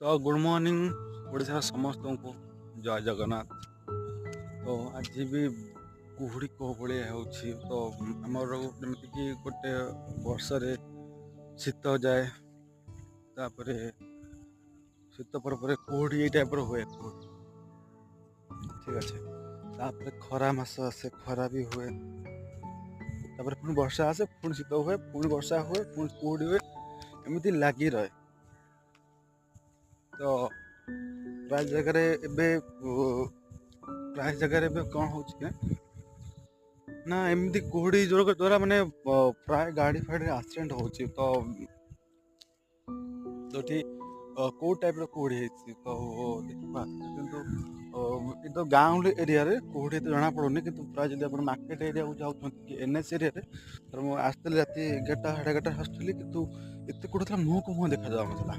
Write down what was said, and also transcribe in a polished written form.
तो good morning Odisha समस्त को जय जगन्नाथ। तो आज भी कुहुड़ी कोह भाया होछि तो आमर जमीक गोटे वर्ष शीत जाए तापर शीत पर कुहुड़ी ये टाइप हुए कुहुड़ी ठीक अच्छे। तापर खरा मास आसे खरा भी हुए तापर पुणी वर्षा आसे पुणी शीत हुए पुणी वर्षा हुए पुणी कुहुड़ी हुए एमती लगी रहे। तो प्राय जगह प्राय जगह कौन हो ना एमती कुहुड़ी जोर द्वारा माने प्राय गाड़ी फाड़ी एक्सीडेंट होची तो जोठी को टाइप रो कुहुड़ी हेछि तो देखिबा किंतु तो गाँव एरिया रे कुहुड़ी तो जना पड़ोनी किंतु प्राय जदि आपण मार्केट एरिया को जाउछन कि एनएस एरिया रे तर मु आस्ते राती 11टा 11:30 आस्तेली किंतु एते कुहुड़ी था मुंह को मुंह देखा जाउ नथला।